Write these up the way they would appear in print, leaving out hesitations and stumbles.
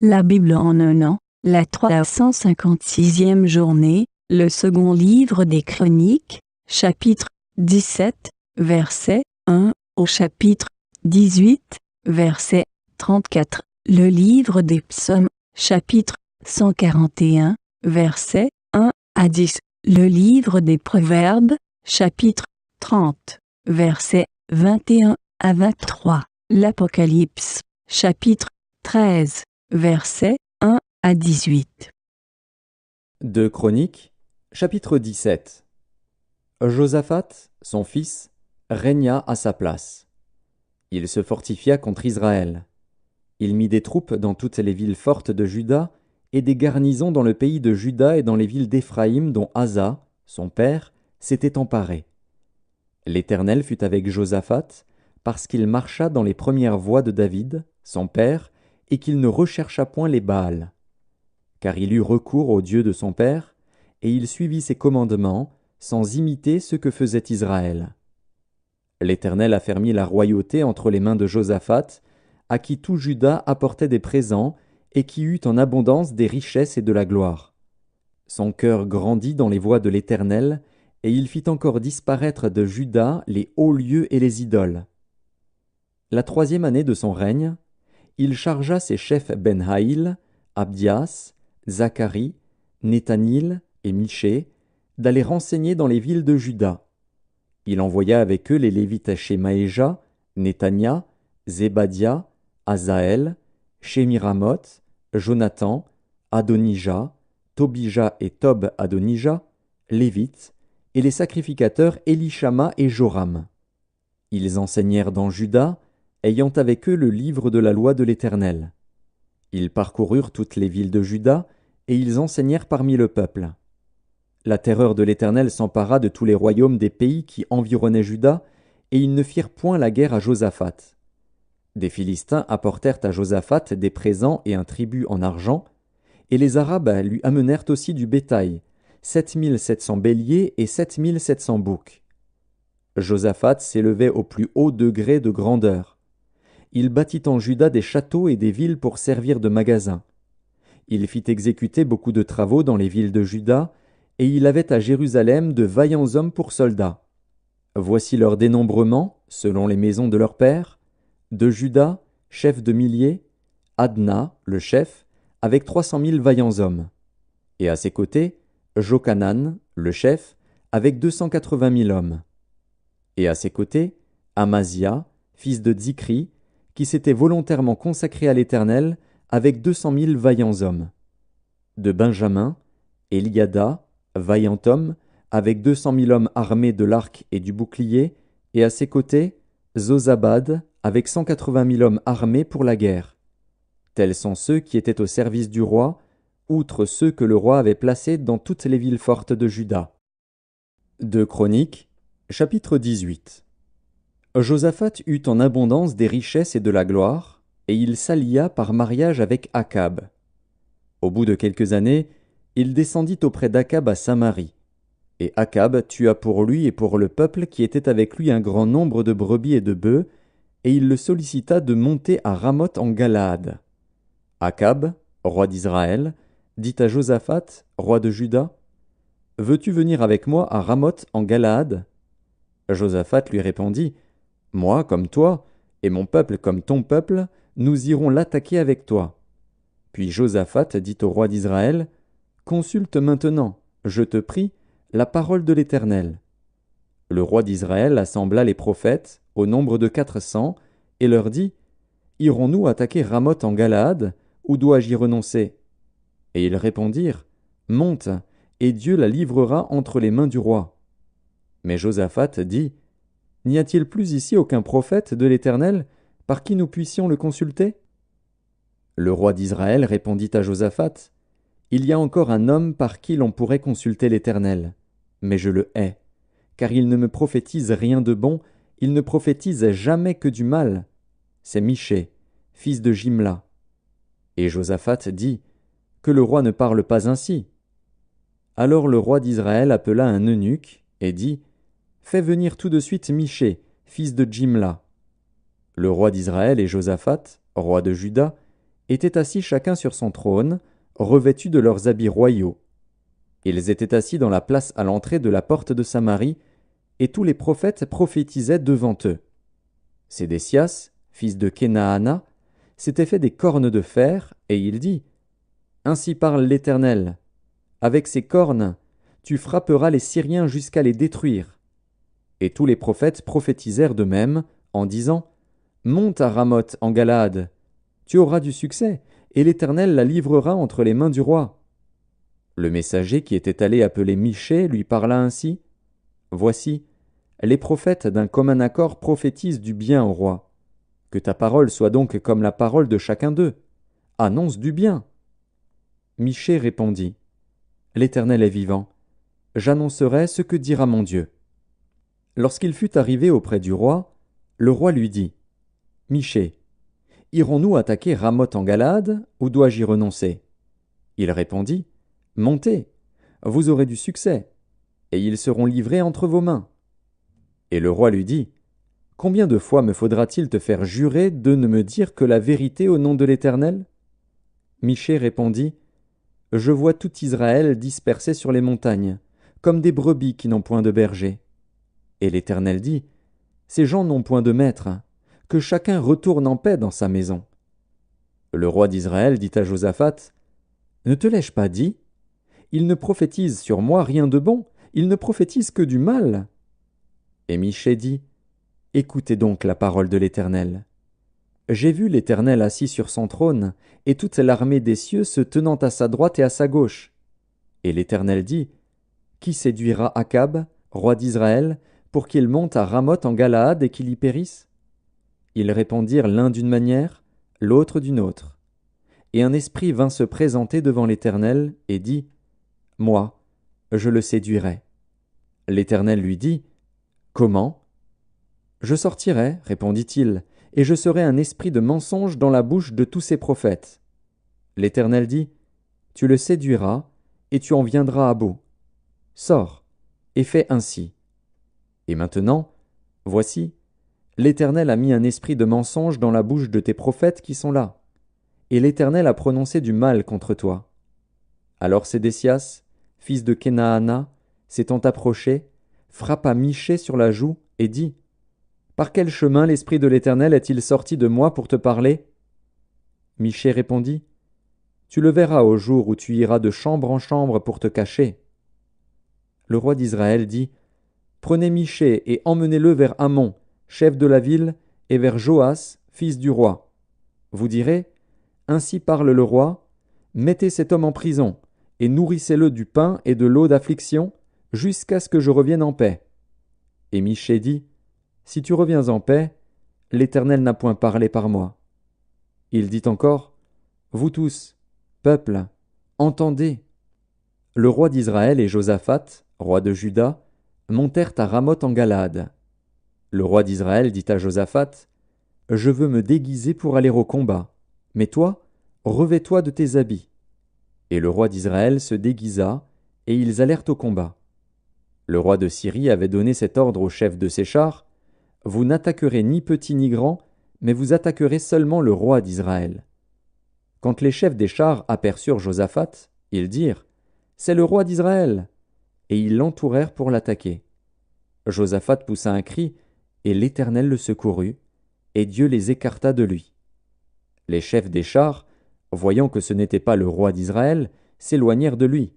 La Bible en un an, la 356e journée, le second livre des Chroniques, chapitre 17, verset 1 au chapitre 18, verset 34. Le livre des Psaumes, chapitre 141, verset 1 à 10. Le livre des Proverbes, chapitre 30, verset 21 à 23. L'Apocalypse, chapitre 13, verset 1 à 18. 2 Chroniques, chapitre 17. Josaphat, son fils, régna à sa place. Il se fortifia contre Israël. Il mit des troupes dans toutes les villes fortes de Juda et des garnisons dans le pays de Juda et dans les villes d'Éphraïm dont Asa, son père, s'était emparé. L'Éternel fut avec Josaphat parce qu'il marcha dans les premières voies de David, son père, et qu'il ne rechercha point les Baals. Car il eut recours au Dieu de son père, et il suivit ses commandements, sans imiter ce que faisait Israël. L'Éternel affermit la royauté entre les mains de Josaphat, à qui tout Juda apportait des présents, et qui eut en abondance des richesses et de la gloire. Son cœur grandit dans les voies de l'Éternel, et il fit encore disparaître de Juda les hauts lieux et les idoles. La 3e année de son règne, il chargea ses chefs Ben-Haïl, Abdias, Zacharie, Nethanil et Michée d'aller renseigner dans les villes de Juda. Il envoya avec eux les Lévites Shemaéja, Netania, Zébadia, Azaël, Shemiramoth, Jonathan, Adonija, Tobija et Tob-Adonija, Lévites, et les sacrificateurs Élishama et Joram. Ils enseignèrent dans Juda, ayant avec eux le livre de la loi de l'Éternel. Ils parcoururent toutes les villes de Juda, et ils enseignèrent parmi le peuple. La terreur de l'Éternel s'empara de tous les royaumes des pays qui environnaient Juda, et ils ne firent point la guerre à Josaphat. Des Philistins apportèrent à Josaphat des présents et un tribut en argent, et les Arabes lui amenèrent aussi du bétail, 7700 béliers et 7700 boucs. Josaphat s'élevait au plus haut degré de grandeur. Il bâtit en Juda des châteaux et des villes pour servir de magasins. Il fit exécuter beaucoup de travaux dans les villes de Juda, et il avait à Jérusalem de vaillants hommes pour soldats. Voici leur dénombrement, selon les maisons de leurs pères. De Juda, chef de milliers, Adna, le chef, avec 300 000 vaillants hommes. Et à ses côtés, Jochanan, le chef, avec 280 000 hommes. Et à ses côtés, Amazia, fils de Zikri, qui s'était volontairement consacré à l'Éternel, avec 200 000 vaillants hommes. De Benjamin, Eliada, vaillant homme, avec 200 000 hommes armés de l'arc et du bouclier, et à ses côtés, Zozabad, avec 180 000 hommes armés pour la guerre. Tels sont ceux qui étaient au service du roi, outre ceux que le roi avait placés dans toutes les villes fortes de Juda. 2 Chroniques, chapitre 18. Josaphat eut en abondance des richesses et de la gloire, et il s'allia par mariage avec Akab. Au bout de quelques années, il descendit auprès d'Akab à Samarie. Et Akab tua pour lui et pour le peuple qui était avec lui un grand nombre de brebis et de bœufs, et il le sollicita de monter à Ramoth en Galaad. Akab, roi d'Israël, dit à Josaphat, roi de Juda, « Veux-tu venir avec moi à Ramoth en Galaad » Josaphat lui répondit, « Moi comme toi, et mon peuple comme ton peuple, nous irons l'attaquer avec toi. » Puis Josaphat dit au roi d'Israël, « Consulte maintenant, je te prie, la parole de l'Éternel. » Le roi d'Israël assembla les prophètes, au nombre de 400, et leur dit, « Irons-nous attaquer Ramoth en Galaad, ou dois-je y renoncer ?» Et ils répondirent, « Monte, et Dieu la livrera entre les mains du roi. » Mais Josaphat dit, « N'y a-t-il plus ici aucun prophète de l'Éternel, par qui nous puissions le consulter ?» Le roi d'Israël répondit à Josaphat, « Il y a encore un homme par qui l'on pourrait consulter l'Éternel, mais je le hais, car il ne me prophétise rien de bon, il ne prophétise jamais que du mal. C'est Michée, fils de Jimla. » Et Josaphat dit, « Que le roi ne parle pas ainsi. » Alors le roi d'Israël appela un eunuque et dit, « Fais venir tout de suite Michée, fils de Jimla. » Le roi d'Israël et Josaphat, roi de Juda, étaient assis chacun sur son trône, revêtus de leurs habits royaux. Ils étaient assis dans la place à l'entrée de la porte de Samarie, et tous les prophètes prophétisaient devant eux. Sédécias, fils de Kenaana, s'était fait des cornes de fer, et il dit : Ainsi parle l'Éternel. Avec ces cornes, tu frapperas les Syriens jusqu'à les détruire. Et tous les prophètes prophétisèrent de même, en disant : Monte à Ramoth en Galaad. Tu auras du succès, et l'Éternel la livrera entre les mains du roi. Le messager qui était allé appeler Michée lui parla ainsi : Voici, les prophètes d'un commun accord prophétisent du bien au roi. Que ta parole soit donc comme la parole de chacun d'eux. Annonce du bien. Michée répondit : L'Éternel est vivant. J'annoncerai ce que dira mon Dieu. Lorsqu'il fut arrivé auprès du roi, le roi lui dit : Michée, irons-nous attaquer Ramoth en Galaad, ou dois-je y renoncer ? Il répondit : Montez, vous aurez du succès, et ils seront livrés entre vos mains. Et le roi lui dit : Combien de fois me faudra-t-il te faire jurer de ne me dire que la vérité au nom de l'Éternel ? Michée répondit : Je vois tout Israël dispersé sur les montagnes, comme des brebis qui n'ont point de berger. Et l'Éternel dit : Ces gens n'ont point de maître, que chacun retourne en paix dans sa maison. Le roi d'Israël dit à Josaphat : Ne te l'ai-je pas dit ? Il ne prophétise sur moi rien de bon, il ne prophétise que du mal. Et Michée dit : Écoutez donc la parole de l'Éternel. J'ai vu l'Éternel assis sur son trône, et toute l'armée des cieux se tenant à sa droite et à sa gauche. Et l'Éternel dit : Qui séduira Akab, roi d'Israël, pour qu'il monte à Ramoth en Galaad et qu'il y périsse ? Ils répondirent l'un d'une manière, l'autre d'une autre. Et un esprit vint se présenter devant l'Éternel, et dit : Moi, je le séduirai. L'Éternel lui dit : Comment ? Je sortirai, répondit-il, et je serai un esprit de mensonge dans la bouche de tous ces prophètes. L'Éternel dit : Tu le séduiras, et tu en viendras à bout. Sors, et fais ainsi. Et maintenant, voici, l'Éternel a mis un esprit de mensonge dans la bouche de tes prophètes qui sont là, et l'Éternel a prononcé du mal contre toi. Alors Sédécias, fils de Kenaana, s'étant approché, frappa Michée sur la joue et dit : Par quel chemin l'Esprit de l'Éternel est-il sorti de moi pour te parler ? Michée répondit : Tu le verras au jour où tu iras de chambre en chambre pour te cacher. Le roi d'Israël dit : Prenez Michée et emmenez-le vers Amon, chef de la ville, et vers Joas, fils du roi. Vous direz : Ainsi parle le roi, mettez cet homme en prison, et nourrissez-le du pain et de l'eau d'affliction, jusqu'à ce que je revienne en paix. Et Michée dit : Si tu reviens en paix, l'Éternel n'a point parlé par moi. Il dit encore : Vous tous, peuple, entendez. Le roi d'Israël et Josaphat, roi de Juda, montèrent à Ramoth en Galaad. Le roi d'Israël dit à Josaphat : Je veux me déguiser pour aller au combat, mais toi, revêts-toi de tes habits. Et le roi d'Israël se déguisa, et ils allèrent au combat. Le roi de Syrie avait donné cet ordre au chef de ses chars : Vous n'attaquerez ni petit ni grand, mais vous attaquerez seulement le roi d'Israël. Quand les chefs des chars aperçurent Josaphat, ils dirent : C'est le roi d'Israël. Et ils l'entourèrent pour l'attaquer. Josaphat poussa un cri, et l'Éternel le secourut, et Dieu les écarta de lui. Les chefs des chars, voyant que ce n'était pas le roi d'Israël, s'éloignèrent de lui.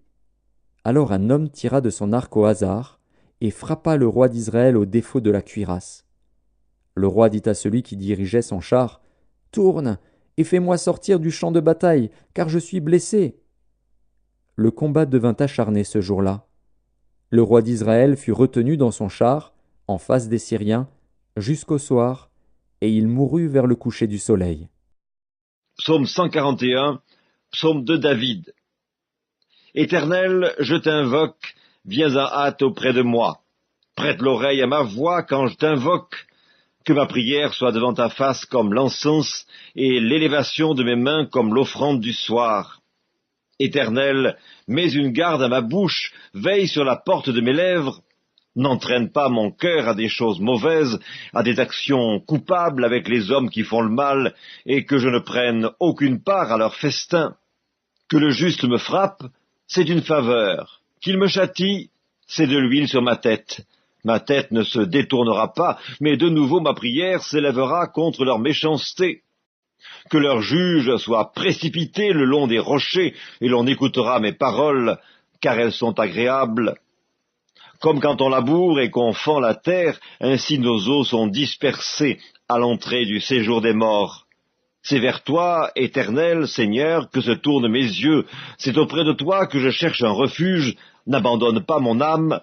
Alors un homme tira de son arc au hasard, et frappa le roi d'Israël au défaut de la cuirasse. Le roi dit à celui qui dirigeait son char : Tourne, et fais-moi sortir du champ de bataille, car je suis blessé. Le combat devint acharné ce jour-là. Le roi d'Israël fut retenu dans son char, en face des Syriens, jusqu'au soir, et il mourut vers le coucher du soleil. Psaume 141, psaume de David. Éternel, je t'invoque, viens en hâte auprès de moi. Prête l'oreille à ma voix quand je t'invoque. Que ma prière soit devant ta face comme l'encens, et l'élévation de mes mains comme l'offrande du soir. Éternel, mets une garde à ma bouche, veille sur la porte de mes lèvres. N'entraîne pas mon cœur à des choses mauvaises, à des actions coupables avec les hommes qui font le mal, et que je ne prenne aucune part à leur festin. Que le juste me frappe, c'est une faveur. Qu'il me châtie, c'est de l'huile sur ma tête. Ma tête ne se détournera pas, mais de nouveau ma prière s'élèvera contre leur méchanceté. Que leur juge soit précipité le long des rochers, et l'on écoutera mes paroles, car elles sont agréables. Comme quand on laboure et qu'on fend la terre, ainsi nos os sont dispersés à l'entrée du séjour des morts. C'est vers toi, Éternel, Seigneur, que se tournent mes yeux. C'est auprès de toi que je cherche un refuge. N'abandonne pas mon âme.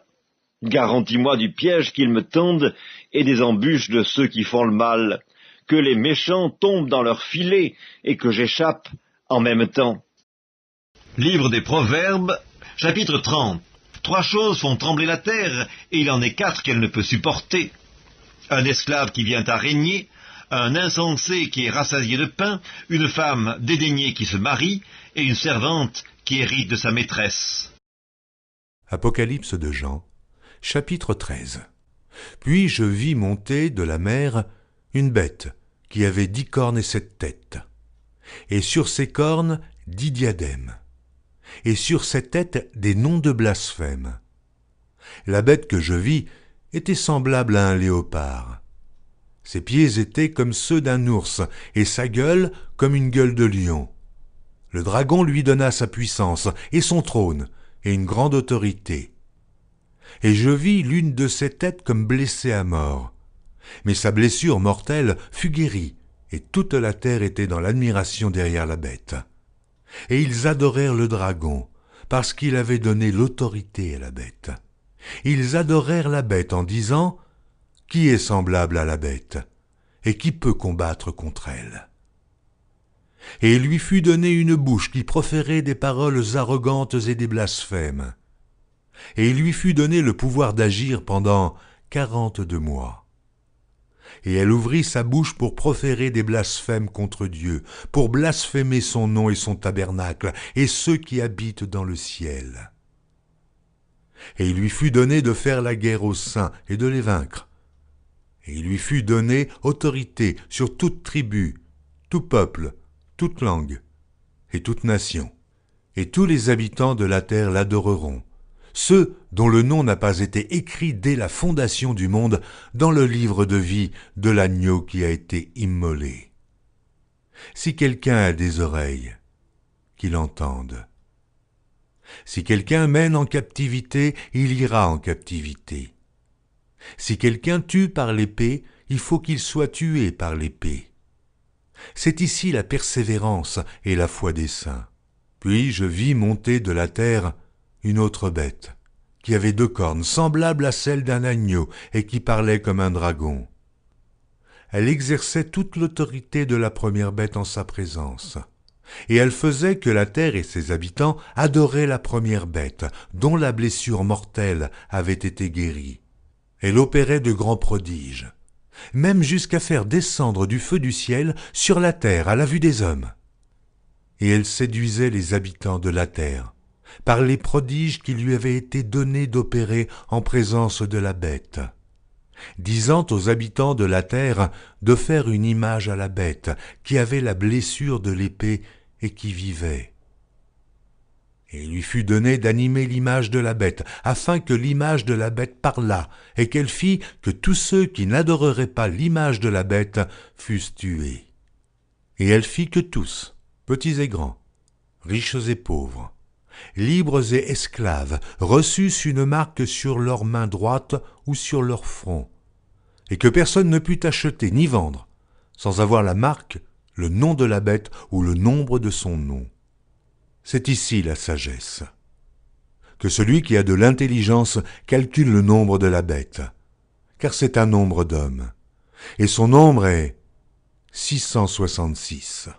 Garantis-moi du piège qu'ils me tendent et des embûches de ceux qui font le mal. Que les méchants tombent dans leur filet et que j'échappe en même temps. Livre des Proverbes, chapitre 30. 3 choses font trembler la terre, et il en est 4 qu'elle ne peut supporter. Un esclave qui vient à régner, un insensé qui est rassasié de pain, une femme dédaignée qui se marie, et une servante qui hérite de sa maîtresse. Apocalypse de Jean, chapitre 13. Puis je vis monter de la mer une bête qui avait 10 cornes et 7 têtes, et sur ses cornes 10 diadèmes, et sur ses têtes des noms de blasphème. La bête que je vis était semblable à un léopard. Ses pieds étaient comme ceux d'un ours, et sa gueule comme une gueule de lion. Le dragon lui donna sa puissance, et son trône, et une grande autorité. Et je vis l'une de ses têtes comme blessée à mort. Mais sa blessure mortelle fut guérie, et toute la terre était dans l'admiration derrière la bête. Et ils adorèrent le dragon, parce qu'il avait donné l'autorité à la bête. Ils adorèrent la bête en disant « Qui est semblable à la bête, et qui peut combattre contre elle ?» Et il lui fut donné une bouche qui proférait des paroles arrogantes et des blasphèmes. Et il lui fut donné le pouvoir d'agir pendant 42 mois. Et elle ouvrit sa bouche pour proférer des blasphèmes contre Dieu, pour blasphémer son nom et son tabernacle, et ceux qui habitent dans le ciel. Et il lui fut donné de faire la guerre aux saints et de les vaincre. Et il lui fut donné autorité sur toute tribu, tout peuple, toute langue et toute nation. Et tous les habitants de la terre l'adoreront, ceux dont le nom n'a pas été écrit dès la fondation du monde dans le livre de vie de l'agneau qui a été immolé. Si quelqu'un a des oreilles, qu'il entende. Si quelqu'un mène en captivité, il ira en captivité. Si quelqu'un tue par l'épée, il faut qu'il soit tué par l'épée. C'est ici la persévérance et la foi des saints. Puis je vis monter de la terre une autre bête, qui avait 2 cornes, semblables à celles d'un agneau, et qui parlait comme un dragon. Elle exerçait toute l'autorité de la première bête en sa présence, et elle faisait que la terre et ses habitants adoraient la première bête, dont la blessure mortelle avait été guérie. Elle opérait de grands prodiges, même jusqu'à faire descendre du feu du ciel sur la terre à la vue des hommes. Et elle séduisait les habitants de la terre, par les prodiges qui lui avaient été donnés d'opérer en présence de la bête, disant aux habitants de la terre de faire une image à la bête qui avait la blessure de l'épée et qui vivait. Et il lui fut donné d'animer l'image de la bête, afin que l'image de la bête parlât, et qu'elle fit que tous ceux qui n'adoreraient pas l'image de la bête fussent tués. Et elle fit que tous, petits et grands, riches et pauvres, libres et esclaves, reçussent une marque sur leur main droite ou sur leur front, et que personne ne put acheter ni vendre, sans avoir la marque, le nom de la bête ou le nombre de son nom. C'est ici la sagesse. Que celui qui a de l'intelligence calcule le nombre de la bête, car c'est un nombre d'hommes, et son nombre est 666.